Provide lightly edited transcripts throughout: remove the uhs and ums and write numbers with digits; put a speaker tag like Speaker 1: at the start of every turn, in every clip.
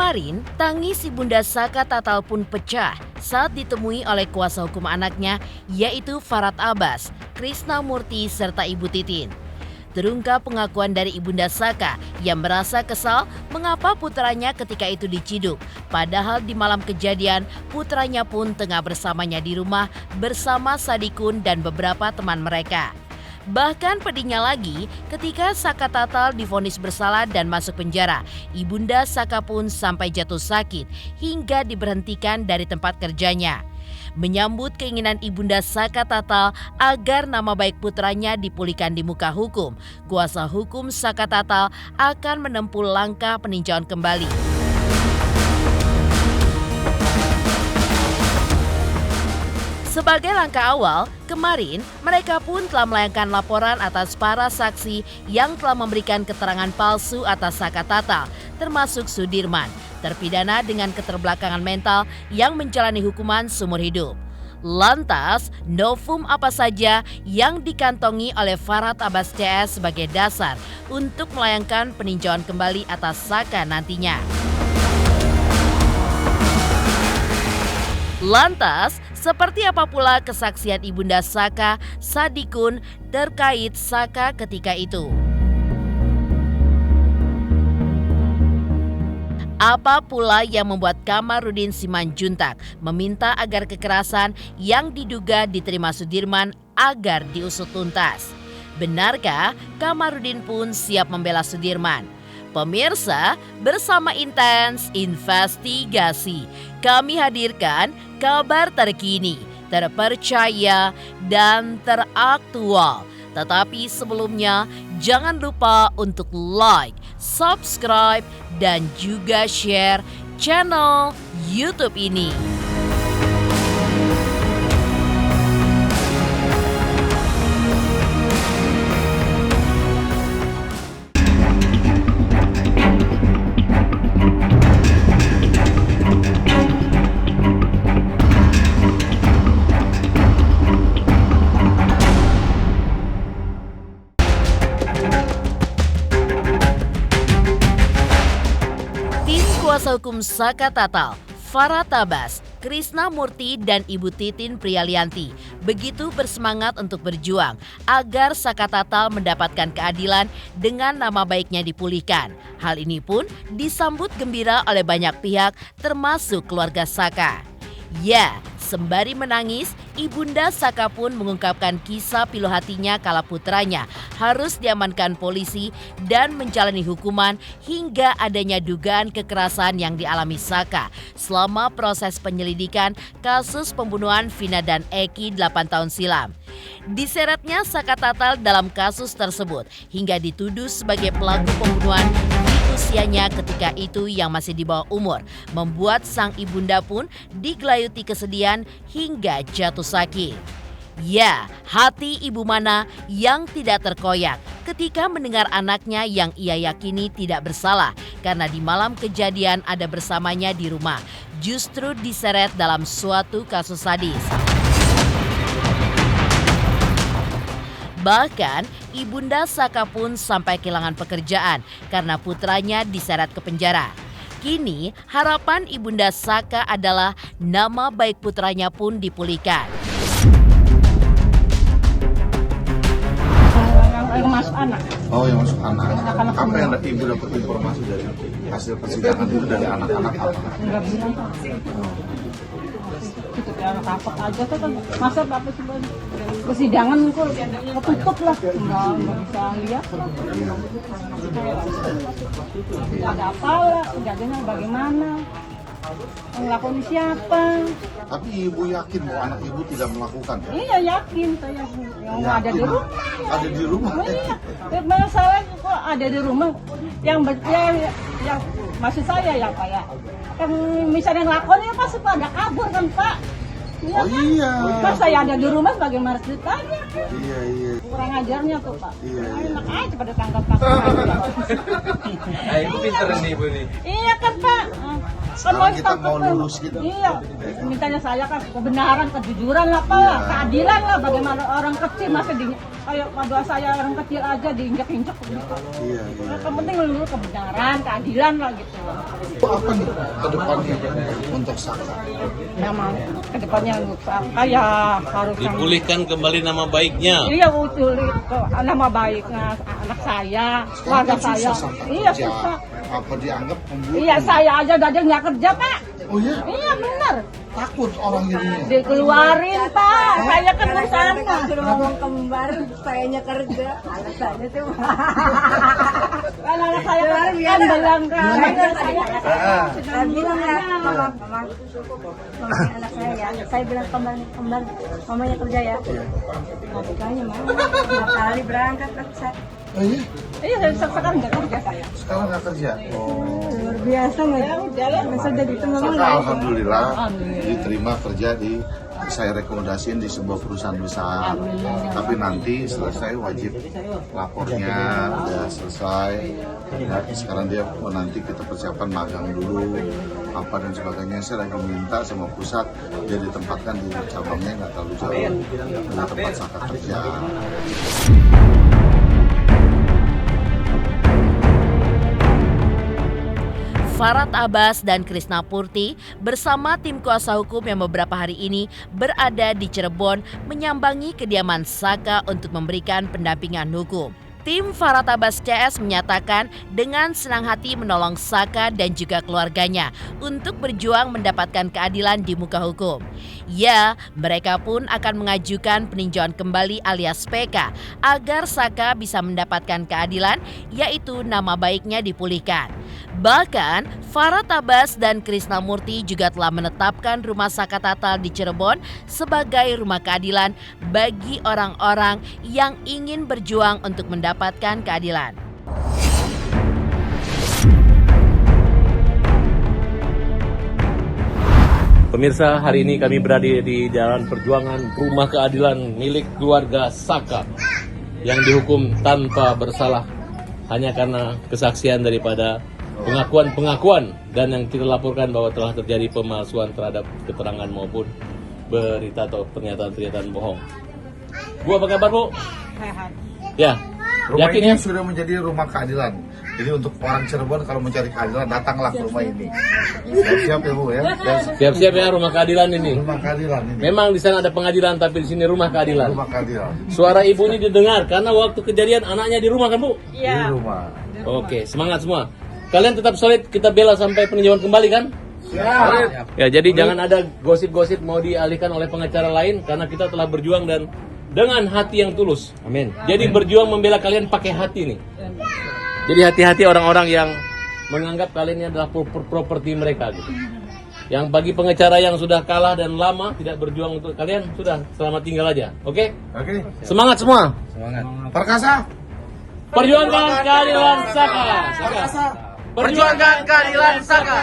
Speaker 1: Kemarin, tangis Ibunda Saka Tatal pun pecah saat ditemui oleh kuasa hukum anaknya, yaitu Farhat Abbas, Krisnamurti, serta Ibu Titin. Terungkap pengakuan dari Ibunda Saka yang merasa kesal mengapa putranya ketika itu diciduk. Padahal di malam kejadian, putranya pun tengah bersamanya di rumah bersama Sadikun dan beberapa teman mereka. Bahkan pedihnya lagi, ketika Saka Tatal divonis bersalah dan masuk penjara, Ibunda Saka pun sampai jatuh sakit hingga diberhentikan dari tempat kerjanya. Menyambut keinginan Ibunda Saka Tatal agar nama baik putranya dipulihkan di muka hukum, kuasa hukum Saka Tatal akan menempuh langkah peninjauan kembali. Sebagai langkah awal, kemarin mereka pun telah melayangkan laporan atas para saksi yang telah memberikan keterangan palsu atas Saka Tatal, termasuk Sudirman, terpidana dengan keterbelakangan mental yang menjalani hukuman seumur hidup. Lantas, novum apa saja yang dikantongi oleh Farhat Abbas CS sebagai dasar untuk melayangkan peninjauan kembali atas Saka nantinya? Lantas, seperti apa pula kesaksian Ibunda Saka, Sadikun, terkait Saka ketika itu? Apa pula yang membuat Kamarudin Simanjuntak meminta agar kekerasan yang diduga diterima Sudirman agar diusut tuntas? Benarkah Kamarudin pun siap membela Sudirman? Pemirsa, bersama Intens Investigasi, kami hadirkan kabar terkini, terpercaya, dan teraktual. Tetapi sebelumnya, jangan lupa untuk like, subscribe, dan juga share channel YouTube ini. Kuasa hukum Saka Tatal, Farhat Abbas, Krisnamurti, dan Ibu Titin Prialianti begitu bersemangat untuk berjuang agar Saka Tatal mendapatkan keadilan dengan nama baiknya dipulihkan. Hal ini pun disambut gembira oleh banyak pihak termasuk keluarga Saka. Ya, sembari menangis, Ibunda Saka pun mengungkapkan kisah pilu hatinya kala putranya harus diamankan polisi dan menjalani hukuman hingga adanya dugaan kekerasan yang dialami Saka selama proses penyelidikan kasus pembunuhan Vina dan Eki 8 tahun silam. Diseretnya Saka Tatal dalam kasus tersebut hingga dituduh sebagai pelaku pembunuhan usianya ketika itu yang masih di bawah umur, membuat sang ibunda pun digelayuti kesedihan hingga jatuh sakit. Ya, hati ibu mana yang tidak terkoyak ketika mendengar anaknya yang ia yakini tidak bersalah karena di malam kejadian ada bersamanya di rumah, justru diseret dalam suatu kasus sadis. Bahkan, Ibunda Saka pun sampai kehilangan pekerjaan karena putranya diseret ke penjara. Kini, harapan Ibunda Saka adalah nama baik putranya pun dipulihkan.
Speaker 2: Yang masuk anak.
Speaker 3: Oh, yang masuk anak.
Speaker 2: Anak-anak
Speaker 3: Apa yang ibu dapat informasi dari hasil persidangan itu dari anak-anak apa?
Speaker 2: Enggak bilang Pak. Itu anak apa aja kan masa Bapak coba persidangan kok ketutup lah. Enggak bisa lihat. Enggak ada apa lah, kejadiannya bagaimana? Ngelakuin siapa?
Speaker 3: Tapi ibu yakin bahwa anak ibu tidak melakukan?
Speaker 2: Iya yakin saya yang ada di rumah.
Speaker 3: Ada di rumah?
Speaker 2: Iya. Masalahnya kok ada di rumah yang maksud saya ya Pak ya. Yang misalnya ngelakonnya pasti pada kabur kan Pak. Iya,
Speaker 3: oh
Speaker 2: kan?
Speaker 3: iya.
Speaker 2: Pas saya ada di rumah bagaimana ceritanya?
Speaker 3: Iya, iya.
Speaker 2: Kurang ajarnya tuh Pak.
Speaker 3: Iya, iya.
Speaker 2: Enak aja pada tangkap-tangkap.
Speaker 4: Ibu pinter nih Ibu nih.
Speaker 2: Iya kan Pak.
Speaker 3: Sekarang kita mau lulus gitu.
Speaker 2: Iya. Mintanya saya kan kebenaran, kejujuran lah Pak.
Speaker 3: Iya.
Speaker 2: Keadilan lah bagaimana orang kecil masih kayak pada saya orang kecil aja diinjak-injak gitu.
Speaker 3: Iya.
Speaker 2: Yang penting dulu kebenaran, keadilan lah gitu.
Speaker 3: Apa nih kedepannya untuk Saka?
Speaker 2: Nama kedepannya untuk Saka ya harus
Speaker 4: Dipulihkan kembali nama baiknya.
Speaker 2: Iya utul nama baiknya anak saya, keluarga saya. Iya susah.
Speaker 3: Apa dianggap pembunuh?
Speaker 2: Iya saya aja dadang nggak kerja Pak.
Speaker 3: Oh iya?
Speaker 2: Iya benar.
Speaker 3: Takut orang jadinya.
Speaker 2: Dikeluarin Pak. Saya kan di sana.
Speaker 5: Suruh ngomong kembar, sayanya kerja, alasannya tuh.
Speaker 2: Kalau anak saya kan bilang
Speaker 5: Saya bilang ya, mama, anak saya bilang kembar, mamanya kerja ya. Makanya mama, 2 kali berangkat kerja.
Speaker 3: Oh iya?
Speaker 2: iya sekarang nggak kerja saya.
Speaker 3: Sekarang nggak kerja? Oh.
Speaker 5: Luar biasa nggak? Masa jadi itu memang
Speaker 3: Saka alhamdulillah diterima kerja di saya rekomendasiin di sebuah perusahaan besar. Tapi nanti selesai wajib lapornya udah selesai. Ya, sekarang dia nanti kita persiapan magang dulu apa dan sebagainya. Saya lagi minta sama pusat dia ditempatkan di cabangnya nggak terlalu jauh dari tempat Saka kerja.
Speaker 1: Farhat Abbas dan Krisna Murty bersama tim kuasa hukum yang beberapa hari ini berada di Cirebon menyambangi kediaman Saka untuk memberikan pendampingan hukum. Tim Farhat Abbas CS menyatakan dengan senang hati menolong Saka dan juga keluarganya untuk berjuang mendapatkan keadilan di muka hukum. Ya, mereka pun akan mengajukan peninjauan kembali alias PK agar Saka bisa mendapatkan keadilan, yaitu nama baiknya dipulihkan. Bahkan, Farhat Abbas dan Krisna Murty juga telah menetapkan rumah Saka Tatal di Cirebon sebagai rumah keadilan bagi orang-orang yang ingin berjuang untuk mendapatkan keadilan.
Speaker 4: Pemirsa, hari ini kami berada di Jalan Perjuangan Rumah Keadilan milik keluarga Saka yang dihukum tanpa bersalah hanya karena kesaksian daripada pengakuan dan yang kita laporkan bahwa telah terjadi pemalsuan terhadap keterangan maupun berita atau pernyataan-pernyataan bohong. Bu, apa kabar, Bu?
Speaker 2: Sehat.
Speaker 4: Ya,
Speaker 3: Rumah
Speaker 4: yakin
Speaker 3: ini
Speaker 4: ya?
Speaker 3: sudah menjadi rumah keadilan. Jadi untuk orang Cirebon kalau mencari keadilan datanglah ke rumah ini. Siap ya Bu ya.
Speaker 4: Siap-siap ya rumah keadilan ini.
Speaker 3: Rumah keadilan ini.
Speaker 4: Memang di sana ada pengadilan tapi di sini rumah keadilan.
Speaker 3: Rumah keadilan
Speaker 4: Suara ibu ini didengar karena waktu kejadian anaknya di rumah kan, Bu?
Speaker 3: di
Speaker 2: Iya.
Speaker 3: rumah.
Speaker 4: Oke, semangat semua. Kalian tetap solid, kita bela sampai peninjauan kembali kan?
Speaker 3: Siap.
Speaker 4: Ya, jadi jangan ada gosip-gosip mau dialihkan oleh pengacara lain karena kita telah berjuang dan dengan hati yang tulus. Amin. Jadi berjuang membela kalian pakai hati nih. Jadi hati-hati orang-orang yang menganggap kalian ini adalah properti mereka gitu. Yang bagi pengacara yang sudah kalah dan lama tidak berjuang untuk kalian, sudah selamat tinggal aja. Oke?
Speaker 3: Oke.
Speaker 4: Semangat semua.
Speaker 3: Perkasa.
Speaker 4: Perjuangkan keadilan Saka. Perjuangkan keadilan Saka.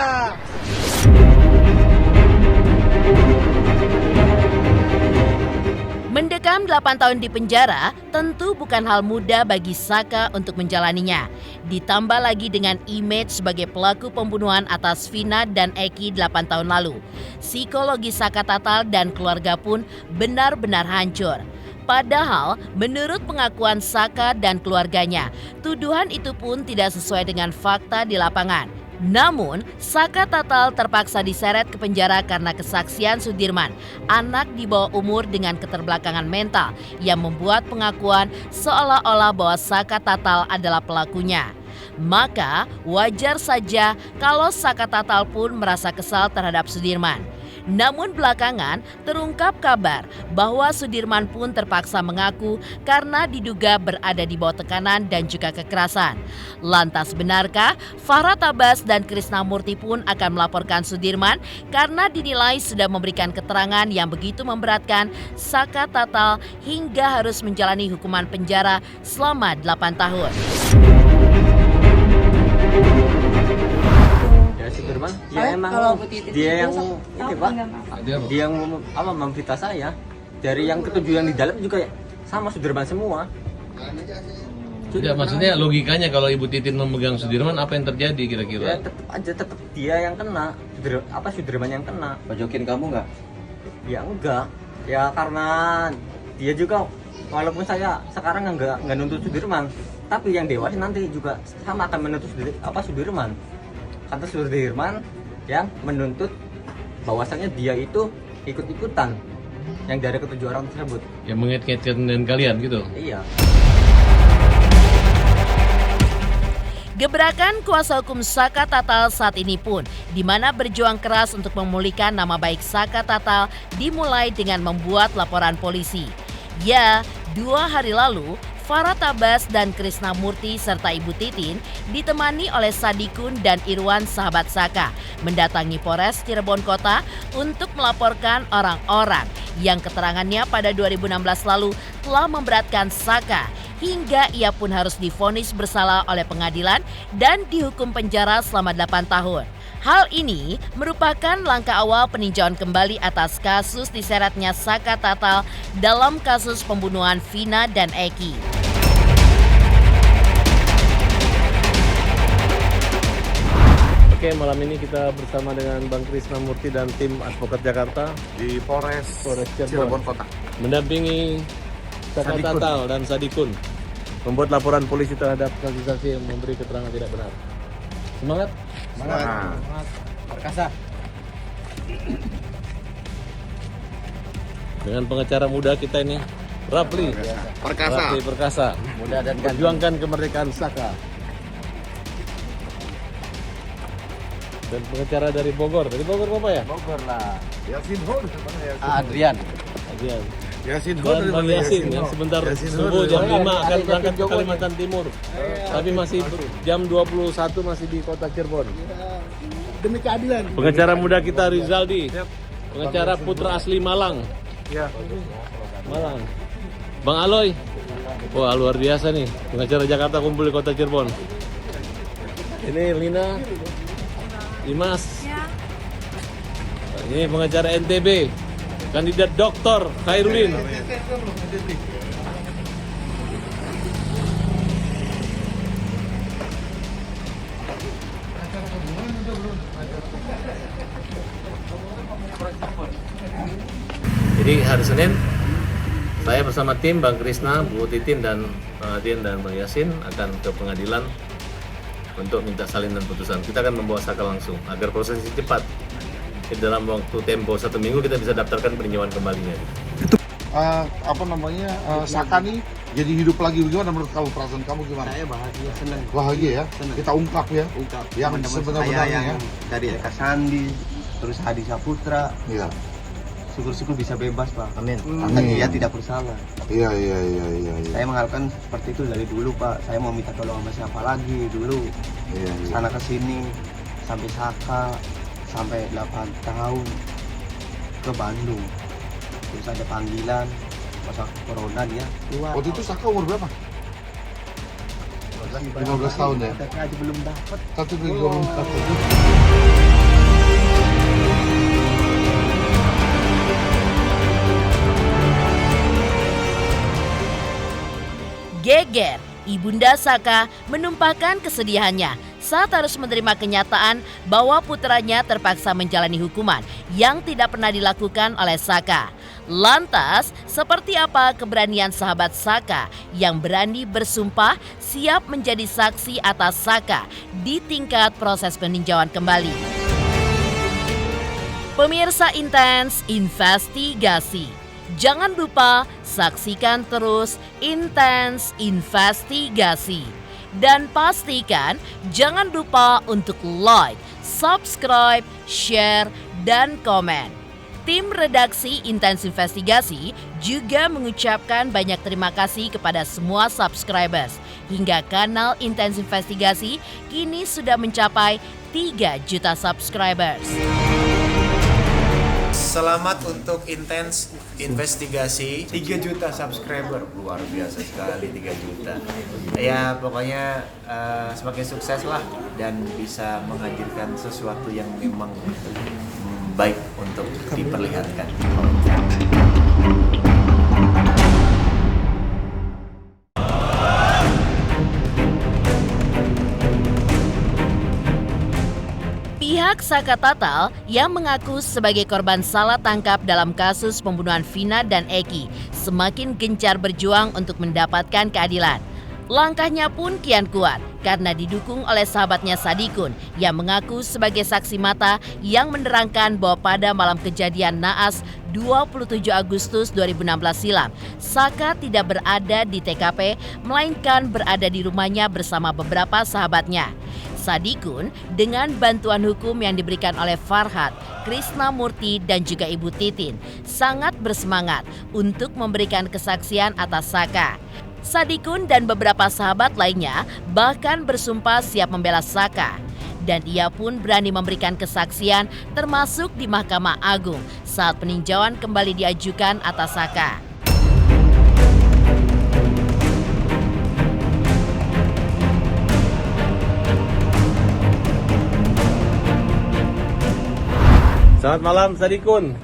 Speaker 1: Mendekam 8 tahun di penjara tentu bukan hal mudah bagi Saka untuk menjalaninya. Ditambah lagi dengan image sebagai pelaku pembunuhan atas Vina dan Eki 8 tahun lalu. Psikologi Saka Tatal dan keluarga pun benar-benar hancur. Padahal menurut pengakuan Saka dan keluarganya, tuduhan itu pun tidak sesuai dengan fakta di lapangan. Namun, Saka Tatal terpaksa diseret ke penjara karena kesaksian Sudirman, anak di bawah umur dengan keterbelakangan mental yang membuat pengakuan seolah-olah bahwa Saka Tatal adalah pelakunya. Maka wajar saja kalau Saka Tatal pun merasa kesal terhadap Sudirman. Namun belakangan terungkap kabar bahwa Sudirman pun terpaksa mengaku karena diduga berada di bawah tekanan dan juga kekerasan. Lantas benarkah Farhat Abbas dan Krisna Murty pun akan melaporkan Sudirman karena dinilai sudah memberikan keterangan yang begitu memberatkan Saka Tatal hingga harus menjalani hukuman penjara selama 8 tahun.
Speaker 6: Sudirman, ya emang dia yang ini Pak, dia yang memberita saya dari yang ketujuh yang di dalam juga ya sama Sudirman semua.
Speaker 4: Ya, maksudnya logikanya kalau Ibu Titin memegang Sudirman apa yang terjadi kira-kira?
Speaker 6: Ya tetap dia yang kena, Sudirman yang kena.
Speaker 7: Bajokin kamu nggak?
Speaker 6: Ya enggak, ya karena dia juga walaupun saya sekarang nggak nuntut Sudirman, tapi yang dewasa nanti juga sama akan menuntut Sudirman. Karena Sudirman yang menuntut bahwasannya dia itu ikut-ikutan yang dari ketujuh orang tersebut.
Speaker 4: Yang mengait-ngaitkan dengan kalian gitu.
Speaker 6: Iya.
Speaker 1: Gebrakan kuasa hukum Saka Tatal saat ini pun, di mana berjuang keras untuk memulihkan nama baik Saka Tatal, dimulai dengan membuat laporan polisi. Ya, 2 hari lalu, Farah Tabas dan Krisna Murti serta Ibu Titin ditemani oleh Sadikun dan Irwan sahabat Saka mendatangi Polres Cirebon Kota untuk melaporkan orang-orang yang keterangannya pada 2016 lalu telah memberatkan Saka hingga ia pun harus divonis bersalah oleh pengadilan dan dihukum penjara selama 8 tahun. Hal ini merupakan langkah awal peninjauan kembali atas kasus diseretnya Saka Tatal dalam kasus pembunuhan Vina dan Eki.
Speaker 4: Oke, malam ini kita bersama dengan Bang Krisna Murti dan tim Advokat Jakarta
Speaker 3: Di Polres Cirebon Kota.
Speaker 4: mendampingi Saka Tatal dan Sadikun membuat laporan polisi terhadap saksi-saksi yang memberi keterangan tidak benar. Semangat!
Speaker 6: Perkasa.
Speaker 4: Dengan pengacara muda kita ini, Rafli Perkasa,
Speaker 6: Mudah dan
Speaker 4: perjuangkan kemerdekaan Saka. Dan pengacara dari Bogor Bapak ya?
Speaker 6: Bogor lah.
Speaker 3: Yasin Hur sebenarnya.
Speaker 6: Adrian.
Speaker 4: Adrian.
Speaker 3: Yasin Hur
Speaker 4: Dan Bang Yasin yang sebentar subuh jam 5 akan berangkat ke Kalimantan Timur. Tapi masih jam 21 masih di kota Cirebon.
Speaker 3: Demi keadilan.
Speaker 4: Pengacara muda kita Rizaldi. Pengacara putra asli Malang.
Speaker 3: Ya.
Speaker 4: Malang. Bang Aloy. Wah, luar biasa nih. Pengacara Jakarta kumpul di kota Cirebon. Ini Lina. Dimas. Ini pengacara NTB. Kandidat Doktor Khairulin. Jadi hari Senin saya bersama tim Bang Krisna, Bu Titin dan Adin dan Bang Yasin akan ke pengadilan untuk minta salinan putusan. Kita akan membawa Saka langsung agar prosesnya cepat. Dalam waktu tempo 1 minggu kita bisa daftarkan peninjauan kembalinya.
Speaker 3: Saka nih jadi hidup lagi, bagaimana menurut kamu, perasaan kamu gimana?
Speaker 7: Saya bahagia, senang.
Speaker 3: Bahagia ya?
Speaker 7: Senang.
Speaker 3: Kita ungkap ya?
Speaker 7: Ungkap
Speaker 3: Yang
Speaker 7: teman-teman
Speaker 3: sebenarnya
Speaker 7: saya yang
Speaker 3: ya?
Speaker 7: dari Eka Sandi, terus Hadi Saputra,
Speaker 3: Iya.
Speaker 7: syukur-syukur bisa bebas Pak.
Speaker 6: Amin.
Speaker 7: Karena dia tidak bersalah.
Speaker 3: Iya.
Speaker 7: Saya mengharapkan seperti itu dari dulu Pak. Saya mau minta tolong sama siapa lagi dulu.
Speaker 3: Iya.
Speaker 7: Sana ke sini sampai Saka sampai 8 tahun ke Bandung. Terus ada panggilan masa corona dia keluar.
Speaker 3: Waktu itu Saka umur berapa? 15 tahun ya?
Speaker 7: Tapi aja belum dapat.
Speaker 3: Satu belum dapat.
Speaker 1: Geger, Ibunda Saka menumpahkan kesedihannya saat harus menerima kenyataan bahwa putranya terpaksa menjalani hukuman yang tidak pernah dilakukan oleh Saka. Lantas, seperti apa keberanian sahabat Saka yang berani bersumpah siap menjadi saksi atas Saka di tingkat proses peninjauan kembali? Pemirsa Intens Investigasi, jangan lupa saksikan terus Intens Investigasi. Dan pastikan jangan lupa untuk like, subscribe, share, dan komen. Tim redaksi Intens Investigasi juga mengucapkan banyak terima kasih kepada semua subscribers. Hingga kanal Intens Investigasi kini sudah mencapai 3 juta subscribers.
Speaker 8: Selamat untuk Intens Investigasi 3 juta subscriber, luar biasa sekali 3 juta. Ya pokoknya semakin sukses lah dan bisa menghadirkan sesuatu yang memang baik untuk diperlihatkan.
Speaker 1: Pihak Saka Tatal yang mengaku sebagai korban salah tangkap dalam kasus pembunuhan Vina dan Eki semakin gencar berjuang untuk mendapatkan keadilan. Langkahnya pun kian kuat karena didukung oleh sahabatnya Sadikun yang mengaku sebagai saksi mata yang menerangkan bahwa pada malam kejadian naas 27 Agustus 2016 silam, Saka tidak berada di TKP melainkan berada di rumahnya bersama beberapa sahabatnya. Sadikun dengan bantuan hukum yang diberikan oleh Farhat, Krisna Murti dan juga Ibu Titin sangat bersemangat untuk memberikan kesaksian atas Saka. Sadikun dan beberapa sahabat lainnya bahkan bersumpah siap membela Saka. Dan ia pun berani memberikan kesaksian termasuk di Mahkamah Agung saat peninjauan kembali diajukan atas Saka.
Speaker 4: Selamat malam Sadikun.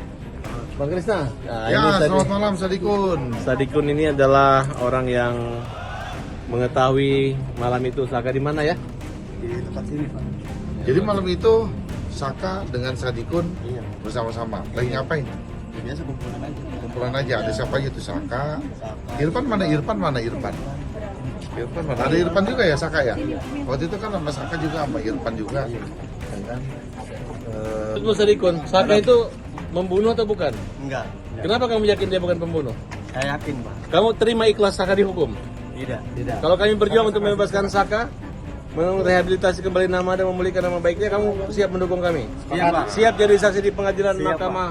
Speaker 4: Bang Krisna. Nah,
Speaker 3: Ya, selamat malam Sadikun.
Speaker 4: Sadikun ini adalah orang yang mengetahui malam itu Saka di mana ya?
Speaker 7: Di tempat sini, Pak.
Speaker 3: Jadi malam itu Saka dengan Sadikun bersama-sama. Lagi ngapain?
Speaker 7: Ya, biasa kumpulan aja.
Speaker 3: Kumpulan aja. Ada siapa aja tuh? Saka. Irfan mana Irfan? Irfan mana? Ada Irfan juga ya Saka ya? Waktu itu kan sama Saka juga, sama Irfan juga. Ya kan?
Speaker 4: Tunggu Sadikun, Saka itu membunuh atau bukan?
Speaker 7: Enggak.
Speaker 4: Kenapa kamu yakin dia bukan pembunuh?
Speaker 7: Saya yakin, Pak.
Speaker 4: Kamu terima ikhlas Saka dihukum?
Speaker 7: Tidak.
Speaker 4: Kalau kami berjuang untuk membebaskan Saka, merehabilitasi kembali nama dan memulihkan nama baiknya, kamu siap mendukung kami?
Speaker 7: Siap, Pak.
Speaker 4: Siap jadi saksi di pengadilan
Speaker 7: Siap,
Speaker 4: Mahkamah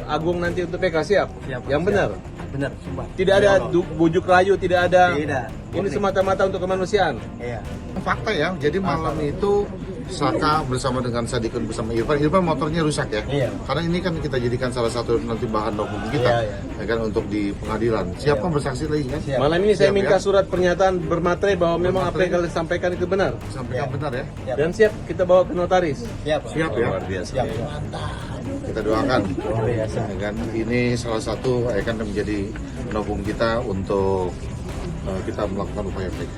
Speaker 4: Agung nanti untuk PK, siap?
Speaker 7: Siap,
Speaker 4: Yang
Speaker 7: siap.
Speaker 4: benar?
Speaker 7: Benar, sumpah.
Speaker 4: Tidak ada bujuk rayu, tidak ada.
Speaker 7: Tidak.
Speaker 4: Ini semata-mata untuk kemanusiaan.
Speaker 7: Iya.
Speaker 3: Fakta ya, jadi malam itu Saka bersama dengan Sadikun bersama Irfan motornya rusak ya?
Speaker 7: Iya.
Speaker 3: Karena ini kan kita jadikan salah satu nanti bahan hukum kita,
Speaker 7: Iya.
Speaker 3: ya kan, untuk di pengadilan. Siap kan bersaksi lagi kan?
Speaker 7: Siap.
Speaker 4: Malam ini saya
Speaker 3: Siap,
Speaker 4: minta
Speaker 3: ya?
Speaker 4: surat pernyataan bermaterai bahwa memang apa yang kalian sampaikan itu benar.
Speaker 3: Sampaikan benar ya?
Speaker 4: Dan siap kita bawa ke notaris.
Speaker 7: Siap, Pak.
Speaker 3: Siap ya?
Speaker 4: Luar biasa.
Speaker 7: Siap.
Speaker 3: Kita doakan.
Speaker 7: Luar biasa.
Speaker 3: Ya kan? Ini salah satu ya kan menjadi hukum kita untuk kita melakukan upaya baik.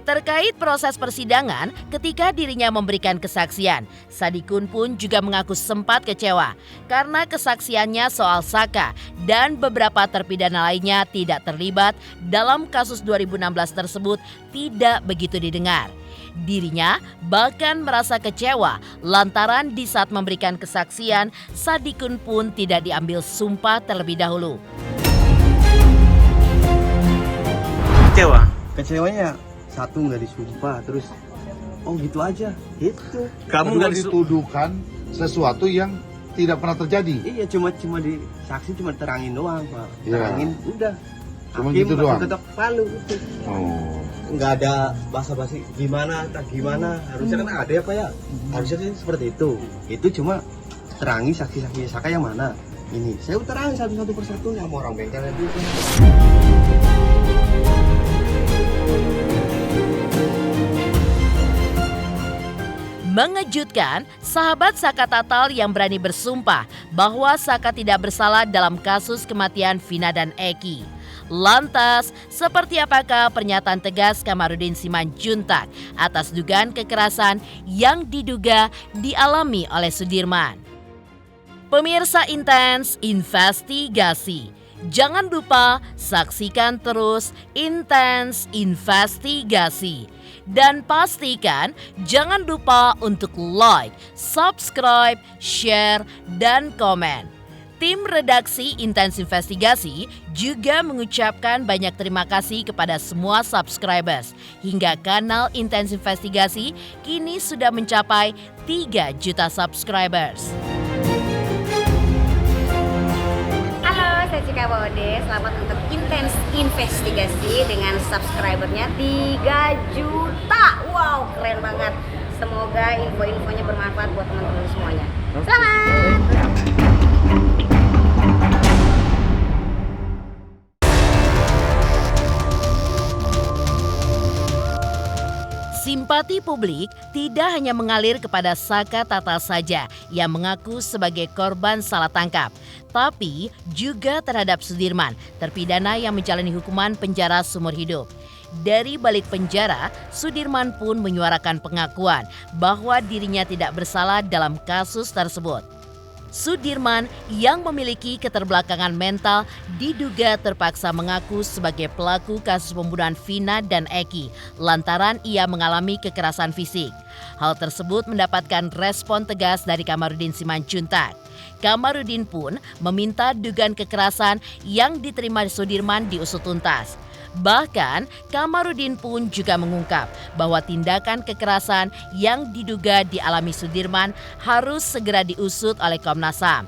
Speaker 1: Terkait proses persidangan, ketika dirinya memberikan kesaksian, Sadikun pun juga mengaku sempat kecewa karena kesaksiannya soal Saka dan beberapa terpidana lainnya tidak terlibat dalam kasus 2016 tersebut tidak begitu didengar. Dirinya bahkan merasa kecewa lantaran di saat memberikan kesaksian, Sadikun pun tidak diambil sumpah terlebih dahulu.
Speaker 4: Kecewa.
Speaker 7: Kecewanya satu nggak disumpah, terus oh gitu aja, gitu.
Speaker 4: Kamu nggak
Speaker 3: dituduhkan sesuatu yang tidak pernah terjadi.
Speaker 7: Iya, cuma di saksi cuma terangin doang, Pak.
Speaker 3: Iya.
Speaker 7: Terangin udah.
Speaker 3: Cuma
Speaker 7: Hakim
Speaker 3: gitu doang?
Speaker 7: ketok palu gitu.
Speaker 3: Oh.
Speaker 7: Nggak ada basa-basi gimana, tak gimana. Harusnya kan ada ya, Pak ya. Harusnya sih seperti itu. Itu cuma terangi saksi-saksi Saka yang mana. Ini saya terangin satu-satu persatu yang orang bengkel itu.
Speaker 1: Mengejutkan, sahabat Saka Tatal yang berani bersumpah bahwa Saka tidak bersalah dalam kasus kematian Vina dan Eki. Lantas, seperti apakah pernyataan tegas Kamarudin Simanjuntak atas dugaan kekerasan yang diduga dialami oleh Sudirman? Pemirsa Intens Investigasi, jangan lupa saksikan terus Intens Investigasi. Dan pastikan jangan lupa untuk like, subscribe, share, dan komen. Tim redaksi Intens Investigasi juga mengucapkan banyak terima kasih kepada semua subscribers. Hingga kanal Intens Investigasi kini sudah mencapai 3 juta subscribers.
Speaker 9: Halo, saya Cika Bode. Selamat untuk Intens Investigasi dengan subscribernya 3 juta. Wow, keren banget. Semoga info-infonya bermanfaat buat teman-teman semuanya. Selamat!
Speaker 1: Simpati Simpati publik tidak hanya mengalir kepada Saka Tatal saja yang mengaku sebagai korban salah tangkap, tapi juga terhadap Sudirman, terpidana yang menjalani hukuman penjara seumur hidup. Dari balik penjara, Sudirman pun menyuarakan pengakuan bahwa dirinya tidak bersalah dalam kasus tersebut. Sudirman yang memiliki keterbelakangan mental diduga terpaksa mengaku sebagai pelaku kasus pembunuhan Vina dan Eki lantaran ia mengalami kekerasan fisik. Hal tersebut mendapatkan respon tegas dari Kamarudin Simanjuntak. Kamarudin pun meminta dugaan kekerasan yang diterima Sudirman diusut tuntas. Bahkan, Kamarudin pun juga mengungkap bahwa tindakan kekerasan yang diduga dialami Sudirman harus segera diusut oleh Komnas HAM.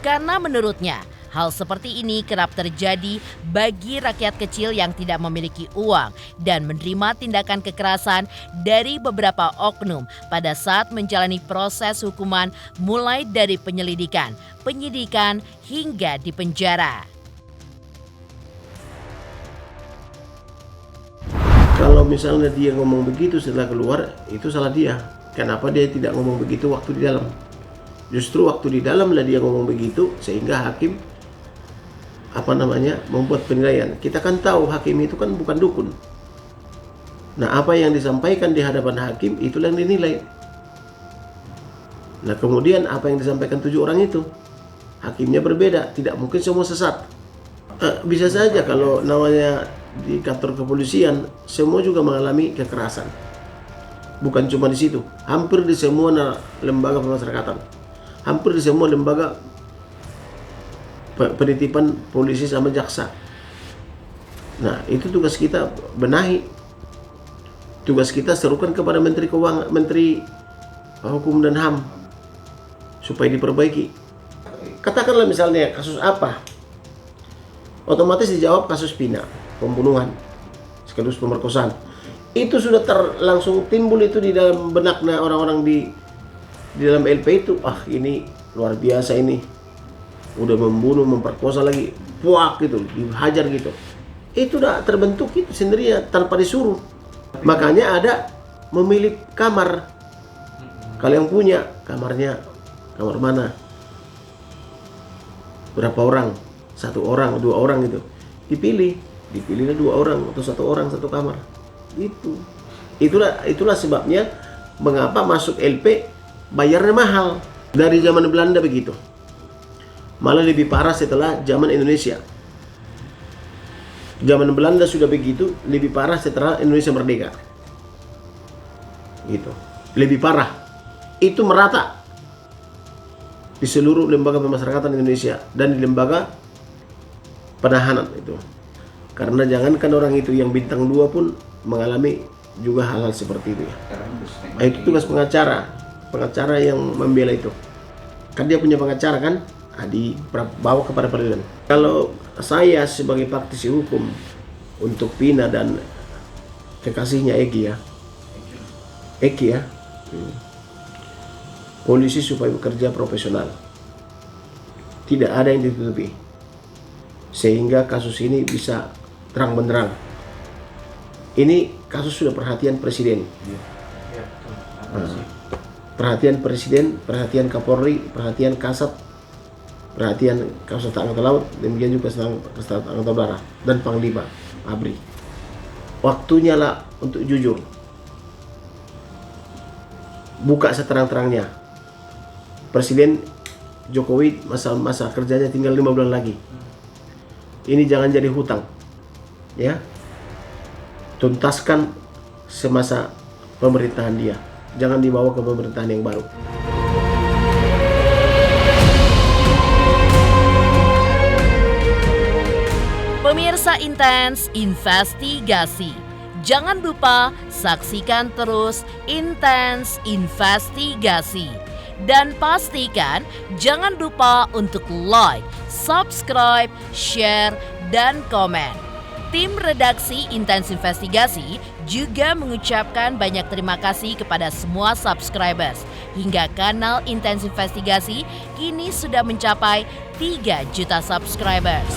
Speaker 1: Karena menurutnya, hal seperti ini kerap terjadi bagi rakyat kecil yang tidak memiliki uang dan menerima tindakan kekerasan dari beberapa oknum pada saat menjalani proses hukuman mulai dari penyelidikan, penyidikan, hingga di penjara.
Speaker 10: Kalau misalnya dia ngomong begitu setelah keluar, itu salah dia. Kenapa dia tidak ngomong begitu waktu di dalam? Justru waktu di dalam lah dia ngomong begitu, sehingga hakim membuat penilaian. Kita kan tahu hakim itu kan bukan dukun. Nah, apa yang disampaikan di hadapan hakim itulah yang dinilai. Nah, kemudian apa yang disampaikan 7 orang itu, hakimnya berbeda, tidak mungkin semua sesat. Bisa saja kalau namanya di kantor kepolisian semua juga mengalami kekerasan. Bukan cuma di situ, hampir di semua lembaga pemasyarakatan, hampir di semua lembaga penitipan polisi sama jaksa. Nah, itu tugas kita benahi. Tugas kita serukan kepada Menteri Keuangan, Menteri Hukum dan HAM supaya diperbaiki. Katakanlah misalnya kasus apa, otomatis dijawab kasus Vina, pembunuhan, sekaligus pemerkosaan. Itu sudah langsung timbul itu di dalam benaknya orang-orang di dalam LP itu. Ini luar biasa ini. Udah membunuh, memperkosa lagi, puak gitu, dihajar gitu. Itu udah terbentuk itu sendirian tanpa disuruh. Makanya ada memilih kamar. Kalau yang punya kamarnya, kamar mana? Berapa orang? 1 orang, 2 orang gitu. Dipilihlah 2 orang atau 1 orang 1 kamar. Itulah sebabnya mengapa masuk LP bayarnya mahal. Dari zaman Belanda begitu. Malah lebih parah setelah zaman Indonesia. Zaman Belanda sudah begitu, lebih parah setelah Indonesia merdeka. Gitu. Lebih parah. Itu merata di seluruh lembaga pemasyarakatan Indonesia dan di lembaga penahanan itu. Karena jangankan orang itu yang bintang 2 pun mengalami juga hal-hal seperti itu ya. Itu tugas pengacara yang membela itu. Kan dia punya pengacara kan, dibawa kepada pengadilan. Kalau saya sebagai praktisi hukum untuk Vina dan kekasihnya Eki ya, polisi supaya bekerja profesional, tidak ada yang ditutupi, sehingga kasus ini bisa terang benderang. Ini kasus sudah perhatian Presiden, perhatian Presiden, perhatian Kapolri, perhatian Kasat, perhatian Kasat Angkatan Laut, demikian juga Kasat Angkatan Udara dan Panglima ABRI. Waktunya lah untuk jujur, buka seterang-terangnya. Presiden Jokowi masa kerjanya tinggal 5 bulan lagi. Ini jangan jadi hutang, ya. Tuntaskan semasa pemerintahan dia. Jangan dibawa ke pemerintahan yang baru.
Speaker 1: Pemirsa Intens Investigasi, jangan lupa saksikan terus Intens Investigasi. Dan pastikan jangan lupa untuk like, subscribe, share, dan komen. Tim redaksi Intens Investigasi juga mengucapkan banyak terima kasih kepada semua subscribers. Hingga kanal Intens Investigasi kini sudah mencapai 3 juta subscribers.